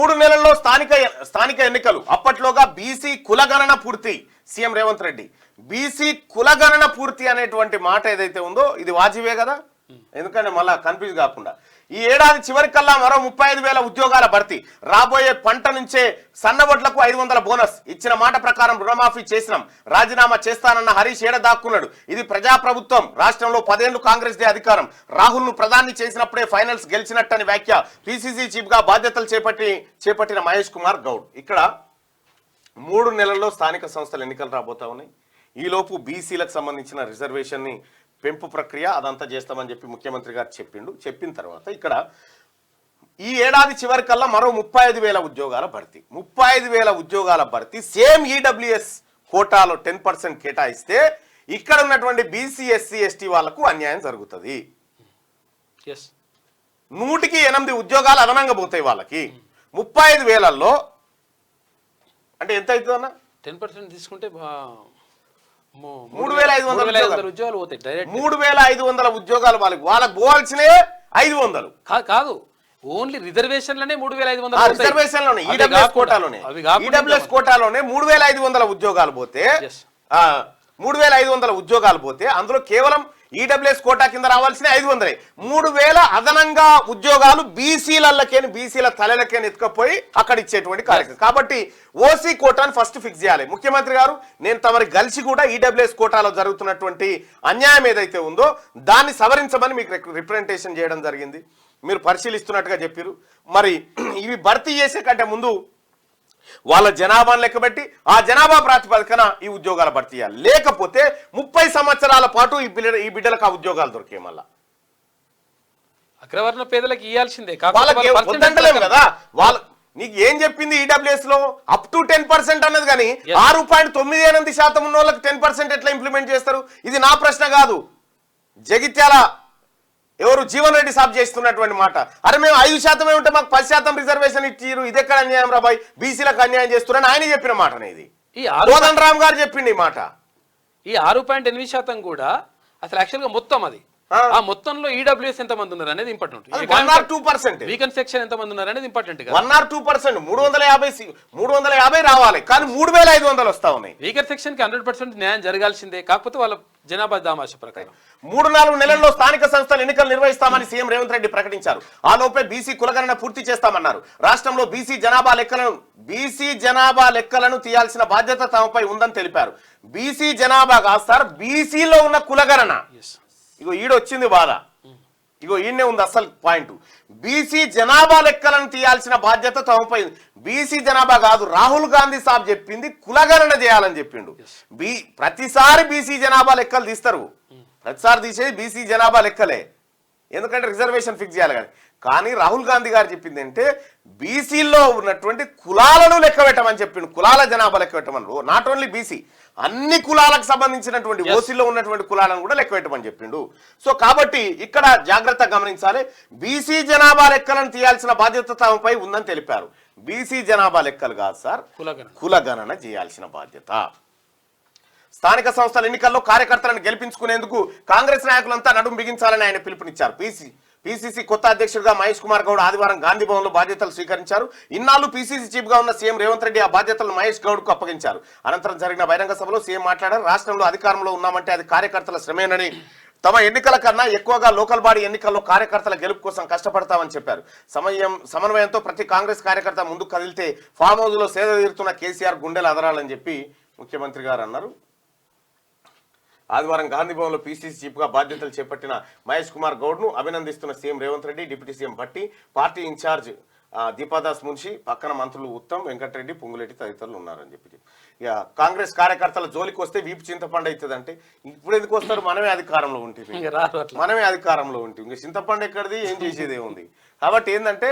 3 నెలల్లో స్థానిక ఎన్నికలు, అప్పట్లోగా బీసీ కులగణన పూర్తి. సీఎం రేవంత్ రెడ్డి బీసీ కులగణన పూర్తి అనేటువంటి మాట ఏదైతే ఉందో ఇది వాజివే కదా, ఎందుకంటే మళ్ళా కన్ఫ్యూజ్ కాకుండా. ఈ ఏడాది చివరికల్లా మరో 35,000 ఉద్యోగాల భర్తీ. రాబోయే పంట నుంచే సన్నవడ్లకు 500 బోనస్. ఇచ్చిన మాట ప్రకారం రుణమాఫీ చేసినాం, రాజీనామా చేస్తానన్న హరీష్ ఏడ దాక్కున్నాడు. ఇది ప్రజాప్రభుత్వం, రాష్ట్రంలో 10 ఏళ్లు కాంగ్రెస్ దే అధికారం. రాహుల్ ను ప్రధాని చేసినప్పుడే ఫైనల్స్ గెలిచినట్టని వ్యాఖ్య. పిసిసి చీఫ్ గా బాధ్యతలు చేపట్టిన మహేష్ కుమార్ గౌడ్. ఇక్కడ 3 నెలల్లో స్థానిక సంస్థల ఎన్నికలు రాబోతా ఉన్నాయి. ఈలోపు బీసీలకు సంబంధించిన రిజర్వేషన్ ని పెంపు ప్రక్రియ అదంతా చేస్తామని చెప్పి ముఖ్యమంత్రి గారు చెప్పిన తర్వాత ఇక్కడ ఈ ఏడాది చివరికల్లా మరో 35,000 ఉద్యోగాల భర్తీ. 35,000 ఉద్యోగాల భర్తీ సేమ్ ఈడబ్ల్యూఎస్ కోటాలో 10% కేటాయిస్తే ఇక్కడ ఉన్నటువంటి బీసీ ఎస్సీ ఎస్టీ వాళ్లకు అన్యాయం జరుగుతుంది. 100కి 8 ఉద్యోగాలు అదనంగా పోతాయి వాళ్ళకి. 35,000లో అంటే ఎంత అవుతుంది అన్న? 10% తీసుకుంటే 3,500 ఉద్యోగాలు పోతాయి. 3,500 ఉద్యోగాలు వాళ్ళకి పోవాల్సినవి 500 కాదు, ఓన్లీ రిజర్వేషన్లోనే 3,500 రిజర్వేషన్లోనే ఈడబ్ల్యూఎస్ కోటాలోనే 3,500 ఉద్యోగాలు పోతే 3,500 ఉద్యోగాలు పోతే అందులో కేవలం ఈడబ్ల్యూఎస్ కోటా కింద రావాల్సిన 500. 3,000 అదనంగా ఉద్యోగాలు బీసీల తలలకేని ఎత్తుకపోయి అక్కడ ఇచ్చేటువంటి కార్యక్రమం. కాబట్టి ఓసీ కోటాను ఫస్ట్ ఫిక్స్ చేయాలి. ముఖ్యమంత్రి గారు నేను తమరి కలిసి కూడా ఈడబ్ల్యూఎస్ కోటాలో జరుగుతున్నటువంటి అన్యాయం ఏదైతే ఉందో దాన్ని సవరించమని మీకు రిప్రజెంటేషన్ చేయడం జరిగింది. మీరు పరిశీలిస్తున్నట్టుగా చెప్పారు. మరి ఇవి భర్తీ చేసే కంటే ముందు వాళ్ళ జనాభాను లెక్కబెట్టి ఆ జనాభా ప్రాతిపదికన ఈ ఉద్యోగాలు భర్తీ చేయాలి. లేకపోతే 30 సంవత్సరాల పాటు ఈ బిడ్డలకు ఆ ఉద్యోగాలు దొరికే మళ్ళా అగ్రవర్ణ పేదలకు ఇవ్వాల్సిందే వద్దంటలేము కదా. నీకు ఏం చెప్పింది ఈడబ్ల్యూఎస్ లో అప్ టు 10% అన్నది, కానీ 6.98% ఉన్న వాళ్ళకి 10% ఎట్లా ఇంప్లిమెంట్ చేస్తారు? ఇది నా ప్రశ్న కాదు, జగిత్యాల ఎవరు జీవన్ రెడ్డి సాబ్ చేస్తున్నటువంటి మాట. అరే మేము 5% ఉంటే మాకు 10% రిజర్వేషన్ ఇచ్చారు, ఇది ఎక్కడ అన్యాయం రాబాయ్, బీసీలకు అన్యాయం చేస్తున్నారని ఆయన చెప్పిన మాట అనేది. కోదండ రామ్ గారు చెప్పింది ఈ మాట. ఈ 6.8% కూడా అసలు యాక్చువల్ గా మొత్తం అది ఆ మొత్తంలో ఈడబ్ల్యూఎస్ ఎంత మంది ఉన్నారు అనేది ఇంపార్టెంట్. 1 or 2% వీకెండ్ సెక్షన్ ఎంత మంది ఉన్నారు అనేది ఇంపార్టెంట్. 1 or 2% 350 రావాలి, కానీ 3,500 వస్తా ఉన్నాయి. వీకెండ్ సెక్షన్ కి 100% న్యాయం జరగాల్సిందే. కాకపోతే వాళ్ళ జనాభా దామాష ప్రకారం 3-4 నెలల్లో స్థానిక సంస్థల ఎన్నికలు నిర్వహిస్తామని సీఎం రేవంత్ రెడ్డి ప్రకటించారు. ఆ లోపే బీసీ కులగణన పూర్తి చేస్తామన్నారు. రాష్ట్రంలో బీసీ జనాభా లెక్కలను తీయాల్సిన బాధ్యత తమపై ఉందని తెలిపారు. బీసీ జనాభా కాదు సార్, బీసీలో ఉన్న కులగణన. ఇగో ఈడొచ్చింది బాధ, ఇగో ఈయనే ఉంది అసలు పాయింట్. బీసీ జనాభా లెక్కలను తీయాల్సిన బాధ్యత తమపై. బీసీ జనాభా కాదు, రాహుల్ గాంధీ సాబ్ చెప్పింది కులగణన చేయాలని చెప్పిండు. ప్రతిసారి బీసీ జనాభా లెక్కలు తీస్తారు, ప్రతిసారి తీసేది బీసీ జనాభా లెక్కలే, ఎందుకంటే రిజర్వేషన్ ఫిక్స్ చేయాలి. కానీ రాహుల్ గాంధీ గారు చెప్పింది అంటే బీసీలో ఉన్నటువంటి కులాలను లెక్క పెట్టమని చెప్పిండు. కులాల జనాభా లెక్క పెట్టమని, నాట్ ఓన్లీ బీసీ, అన్ని కులాలకు సంబంధించినటువంటి ఓసీలో ఉన్నటువంటి కులాలను కూడా లెక్క పెట్టమని చెప్పిండు. సో కాబట్టి ఇక్కడ జాగ్రత్త గమనించాలి. బీసీ జనాభా లెక్కలను తీయాల్సిన బాధ్యత తమపై ఉందని తెలిపారు. బీసీ జనాభా లెక్కలు కాదు సార్, కులగణన చేయాల్సిన బాధ్యత. స్థానిక సంస్థల ఎన్నికల్లో కార్యకర్తలను గెలిపించుకునేందుకు కాంగ్రెస్ నాయకులంతా నడుం బిగించాలని ఆయన పిలుపునిచ్చారు. పిసిసి కొత్త అధ్యక్షుడిగా మహేష్ కుమార్ గౌడ్ ఆదివారం గాంధీ భవన్ లో బాధ్యతలు స్వీకరించారు. ఇన్నాళ్లు పిసిసి చీఫ్ గా ఉన్న సీఎం రేవంత్ రెడ్డి ఆ బాధ్యతలను మహేష్ గౌడ్ కు అప్పగించారు. అనంతరం జరిగిన బహిరంగ సభలో సీఎం మాట్లాడారు. రాష్ట్రంలో అధికారంలో ఉన్నామంటే అది కార్యకర్తల శ్రమేనని, తమ ఎన్నికల కన్నా ఎక్కువగా లోకల్ బాడీ ఎన్నికల్లో కార్యకర్తల గెలుపు కోసం కష్టపడతామని చెప్పారు. సమన్వయంతో ప్రతి కాంగ్రెస్ కార్యకర్త ముందుకు కదిలితే ఫామ్ హౌస్ లో సేద తీరుతున్న కేసీఆర్ గుండెలు అదరాలని చెప్పి ముఖ్యమంత్రి గారు అన్నారు. ఆదివారం గాంధీ భవన్ లో పిసిసి చీఫ్ గా బాధ్యతలు చేపట్టిన మహేష్ కుమార్ గౌడ్ ను అభినందిస్తున్న CM Revanth Reddy, deputy CM Bhatti, party in charge Deepa Das Munshi, పక్కన మంత్రులు ఉత్తమ్, వెంకటరెడ్డి, పొంగులేటి తదితరులు ఉన్నారని చెప్పి. ఇక కాంగ్రెస్ కార్యకర్తల జోలికి వస్తే వీపు చింతపండు అవుతుంది అంటే ఇప్పుడు ఎందుకు వస్తారు? మనమే అధికారంలో ఉంటుంది, ఇంకా చింతపండు ఎక్కడిది, ఏం చేసేది ఏముంది? కాబట్టి ఏంటంటే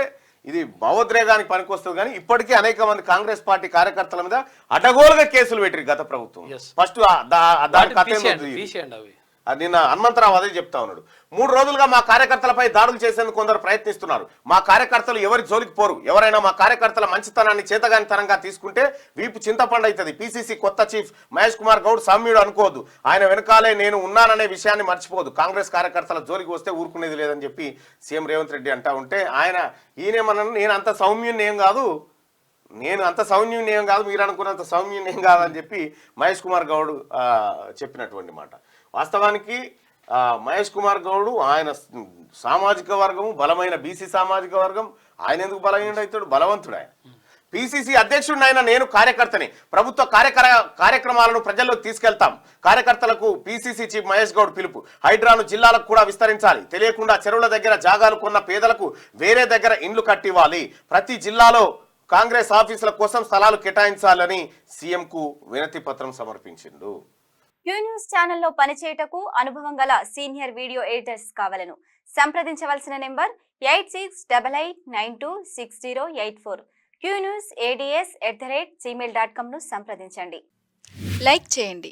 ఇది భావోద్రేగానికి పనికొస్తుంది. కానీ ఇప్పటికీ అనేక మంది కాంగ్రెస్ పార్టీ కార్యకర్తల మీద అడ్డగోలుగా కేసులు పెట్టారు గత ప్రభుత్వం. ఫస్ట్ నిన్న హనుమంతరావు అదే చెప్తా ఉన్నాడు. 3 రోజులుగా మా కార్యకర్తలపై దాడులు చేసేందుకు కొందరు ప్రయత్నిస్తున్నారు. మా కార్యకర్తలు ఎవరి జోలికి పోరు. ఎవరైనా మా కార్యకర్తల మంచితనాన్ని చేతగానితనంగా తీసుకుంటే వీపు చింతపండు అవుతుంది. పిసిసి కొత్త చీఫ్ మహేష్ కుమార్ గౌడ్ సౌమ్యుడు అనుకోవద్దు. ఆయన వెనకాలే నేను ఉన్నాననే విషయాన్ని మర్చిపోదు. కాంగ్రెస్ కార్యకర్తల జోలికి వస్తే ఊరుకునేది లేదని చెప్పి సీఎం రేవంత్ రెడ్డి అంటా ఉంటే ఈయనేమన్నాను, నేను అంత సౌమ్యుని ఏం కాదు, మీరు అనుకున్నంత సౌమ్యుని ఏం కాదని చెప్పి మహేష్ కుమార్ గౌడ్ చెప్పినటువంటి మాట. వాస్తవానికి మహేష్ కుమార్ గౌడ్ ఆయన సామాజిక వర్గము బలమైన బీసీ సామాజిక వర్గం. ఆయన ఎందుకు బలహీన అవుతాడు? బలవంతుడు ఆయన. పిసిసి అధ్యక్షుడిని అయినా నేను కార్యకర్తని. ప్రభుత్వ కార్యక్రమాలను ప్రజల్లోకి తీసుకెళ్తాం. కార్యకర్తలకు పిసిసి చీఫ్ మహేష్ గౌడ్ పిలుపు. హైడ్రాను జిల్లాలకు కూడా విస్తరించాలి. తెలియకుండా చెరువుల దగ్గర జాగాలు కొన్న పేదలకు వేరే దగ్గర ఇండ్లు కట్టివ్వాలి. ప్రతి జిల్లాలో కాంగ్రెస్ ఆఫీసుల కోసం స్థలాలు కేటాయించాలని సీఎంకు వినతి పత్రం సమర్పించిండు. క్యూ న్యూస్ ఛానల్లో పనిచేయటకు అనుభవం గల సీనియర్ వీడియో ఎడిటర్స్ కావాలను సంప్రదించవలసిన నెంబర్ 8688926084. qnewsads@gmail.com ను సంప్రదించండి. లైక్ చేయండి.